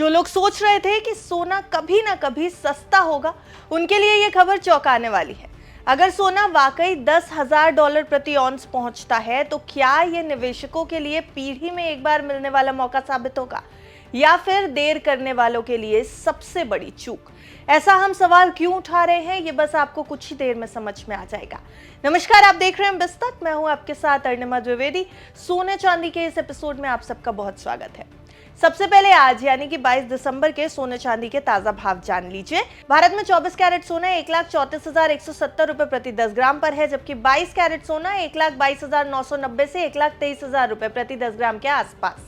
जो लोग सोच रहे थे कि सोना कभी ना कभी सस्ता होगा, उनके लिए ये खबर चौंकाने वाली है। अगर सोना वाकई $10,000 प्रति ऑन्स पहुंचता है तो क्या ये निवेशकों के लिए पीढ़ी में एक बार मिलने वाला मौका साबित होगा, या फिर देर करने वालों के लिए सबसे बड़ी चूक? ऐसा हम सवाल क्यों उठा रहे हैं, ये बस आपको कुछ ही देर में समझ में आ जाएगा। नमस्कार, आप देख रहे हैं बिस्तक। मैं हूं आपके साथ अरुणिमा द्विवेदी। सोने चांदी के इस एपिसोड में आप सबका बहुत स्वागत है। सबसे पहले आज यानी कि 22 दिसंबर के सोने चांदी के ताजा भाव जान लीजिए। भारत में 24 कैरेट सोना 1,34,170 रुपए प्रति 10 ग्राम पर है, जबकि 22 कैरेट सोना 1,22,990 से 1,23,000 रुपए प्रति 10 ग्राम के आसपास।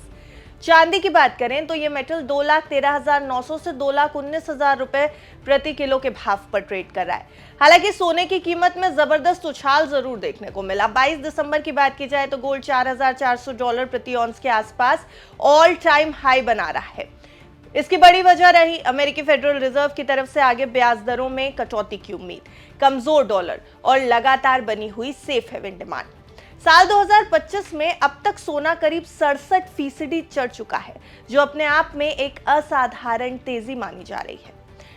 चांदी की बात करें तो ये मेटल 2,13,900 से 2,19,000 रुपए प्रति किलो के भाव पर ट्रेड कर रहा है। हालांकि सोने की कीमत में जबरदस्त उछाल जरूर देखने को मिला। 22 दिसंबर की बात की जाए तो गोल्ड $4,400 प्रति ऑन्स के आसपास ऑल टाइम हाई बना रहा है। इसकी बड़ी वजह रही अमेरिकी फेडरल रिजर्व की तरफ से आगे ब्याज दरों में कटौती की उम्मीद, कमजोर डॉलर और लगातार बनी हुई सेफ हेवन डिमांड। साल 2025 में अब तक सोना करीब 67% चढ़ चुका है, जो अपने आप में एक असाधारण तेजी मानी जा रही है।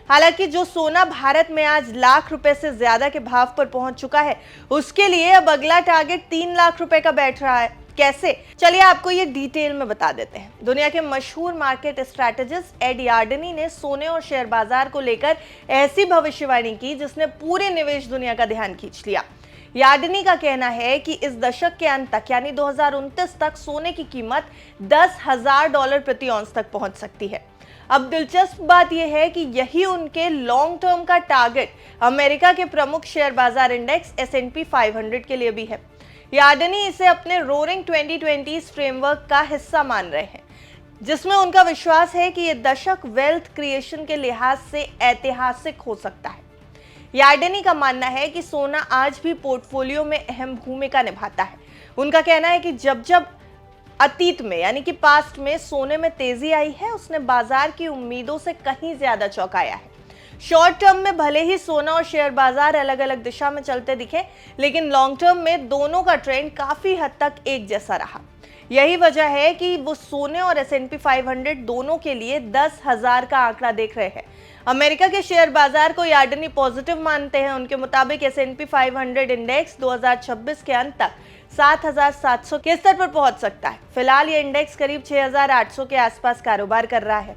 हालांकि जो सोना भारत में आज लाख रुपए से ज्यादा के भाव पर पहुंच चुका है, उसके लिए अब अगला टारगेट 3 लाख रुपए का बैठ रहा है। कैसे? चलिए आपको ये डिटेल में बता देते हैं। दुनिया के मशहूर मार्केट स्ट्रैटेजिस्ट एड यार्डनी ने सोने और शेयर बाजार को लेकर ऐसी भविष्यवाणी की जिसने पूरे निवेश दुनिया का ध्यान खींच लिया। यार्डनी का कहना है कि इस दशक के अंत तक यानी 2029 तक सोने की कीमत $10,000 प्रति ऑन्स तक पहुंच सकती है। अब दिलचस्प बात यह है कि यही उनके लॉन्ग टर्म का टारगेट अमेरिका के प्रमुख शेयर बाजार इंडेक्स S&P 500 के लिए भी है। यार्डनी इसे अपने रोरिंग 2020 फ्रेमवर्क का हिस्सा मान रहे हैं, जिसमें उनका विश्वास है कि यह दशक वेल्थ क्रिएशन के लिहाज से ऐतिहासिक हो सकता है। यार्डनी का मानना है कि सोना आज भी पोर्टफोलियो में अहम भूमिका निभाता है। उनका कहना है कि जब जब अतीत में यानी कि पास्ट में सोने में तेजी आई है, उसने बाजार की उम्मीदों से कहीं ज्यादा चौंकाया है। शॉर्ट टर्म में भले ही सोना और शेयर बाजार अलग अलग दिशा में चलते दिखे, लेकिन लॉन्ग टर्म में दोनों का ट्रेंड काफी हद तक एक जैसा रहा। यही वजह है कि वो सोने और S&P 500 दोनों के लिए 10,000 का आंकड़ा देख रहे हैं। अमेरिका के शेयर बाजार को यार्डनी पॉजिटिव मानते हैं। उनके मुताबिक S&P 500 इंडेक्स 2026 के अंत तक 7,700 के स्तर पर पहुंच सकता है। फिलहाल ये इंडेक्स करीब 6,800 के आसपास कारोबार कर रहा है,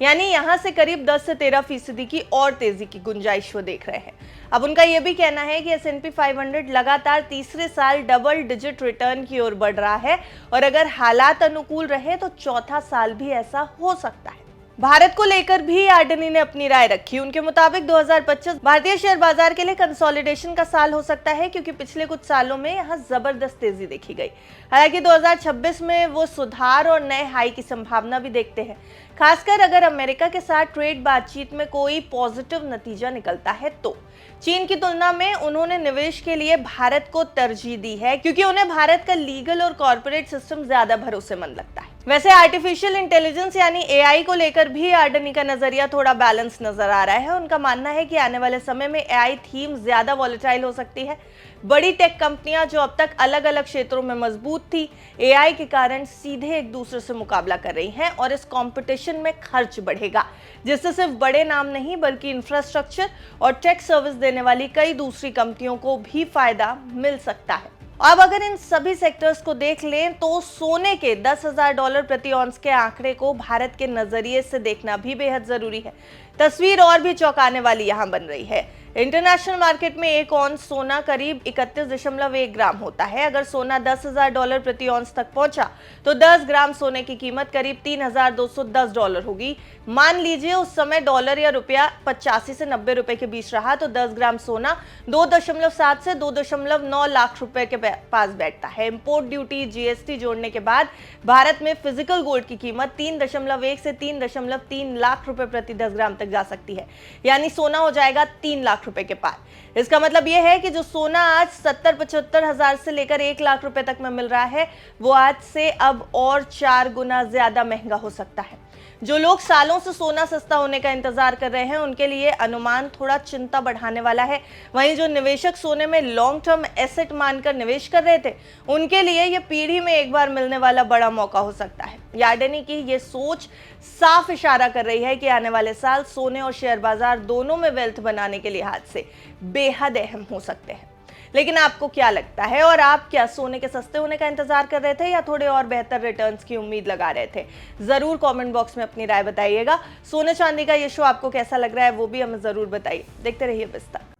यानी यहां से करीब 10 से 13% की और तेजी की गुंजाइश वो देख रहे हैं। अब उनका यह भी कहना है कि S&P 500 लगातार तीसरे साल डबल डिजिट रिटर्न की ओर बढ़ रहा है, और अगर हालात अनुकूल रहे तो चौथा साल भी ऐसा हो सकता है। भारत को लेकर भी यार्डनी ने अपनी राय रखी। उनके मुताबिक 2025 भारतीय शेयर बाजार के लिए कंसोलिडेशन का साल हो सकता है, क्योंकि पिछले कुछ सालों में यहां जबरदस्त तेजी देखी गई। हालांकि 2026 में वो सुधार और नए हाई की संभावना भी देखते हैं, खासकर अगर अमेरिका के साथ ट्रेड बातचीत में कोई पॉजिटिव नतीजा निकलता है तो। चीन की तुलना में उन्होंने निवेश के लिए भारत को तरजीह दी है, क्योंकि उन्हें भारत का लीगल और कॉर्पोरेट सिस्टम ज्यादा भरोसेमंद लगता है। वैसे आर्टिफिशियल इंटेलिजेंस यानी AI को लेकर भी यार्डनी का नजरिया थोड़ा बैलेंस नजर आ रहा है। उनका मानना है कि आने वाले समय में AI थीम ज्यादा वॉलेटाइल हो सकती है। बड़ी टेक कंपनियां जो अब तक अलग अलग क्षेत्रों में मजबूत थी, AI के कारण सीधे एक दूसरे से मुकाबला कर रही हैं, और इस कंपटीशन में खर्च बढ़ेगा, जिससे सिर्फ बड़े नाम नहीं बल्कि इंफ्रास्ट्रक्चर और टेक सर्विस देने वाली कई दूसरी कंपनियों को भी फायदा मिल सकता है। अब अगर इन सभी सेक्टर्स को देख लें तो सोने के $10,000 प्रति ऑन्स के आंकड़े को भारत के नजरिए से देखना भी बेहद जरूरी है। तस्वीर और भी चौंकाने वाली यहां बन रही है। इंटरनेशनल मार्केट में एक ऑन्स सोना करीब 31.1 ग्राम होता है। अगर सोना $10,000 प्रति ऑन्स तक पहुंचा तो 10 ग्राम सोने की कीमत करीब $3,210 होगी। मान लीजिए उस समय डॉलर या रुपया 85 से 90 रुपए के बीच रहा तो 10 ग्राम सोना 2.7 से 2.9 लाख रुपए के पास बैठता है। इंपोर्ट ड्यूटी, GST जोड़ने के बाद भारत में फिजिकल गोल्ड की कीमत 3.1 से 3.3 लाख रुपए प्रति 10 ग्राम तक तक जा सकती है, यानी सोना हो जाएगा 3 लाख रुपए के पार। इसका मतलब यह है कि जो सोना आज 70-75 हजार से लेकर 1 लाख रुपए तक में मिल रहा है, वो आज से अब और 4 गुना ज्यादा महंगा हो सकता है। जो लोग सालों से सोना सस्ता होने का इंतजार कर रहे हैं, उनके लिए अनुमान थोड़ा चिंता बढ़ाने वाला है। वहीं जो निवेशक सोने में लॉन्ग टर्म एसेट मानकर निवेश कर रहे थे, उनके लिए ये पीढ़ी में एक बार मिलने वाला बड़ा मौका हो सकता है। यार्डनी की ये सोच साफ इशारा कर रही है कि आने वाले साल सोने और शेयर बाजार दोनों में वेल्थ बनाने के लिहाज से बेहद अहम हो सकते हैं। लेकिन आपको क्या लगता है, और आप क्या सोने के सस्ते होने का इंतजार कर रहे थे या थोड़े और बेहतर रिटर्न्स की उम्मीद लगा रहे थे? जरूर कमेंट बॉक्स में अपनी राय बताइएगा। सोने चांदी का ये शो आपको कैसा लग रहा है वो भी हमें जरूर बताइए। देखते रहिए विस्तार।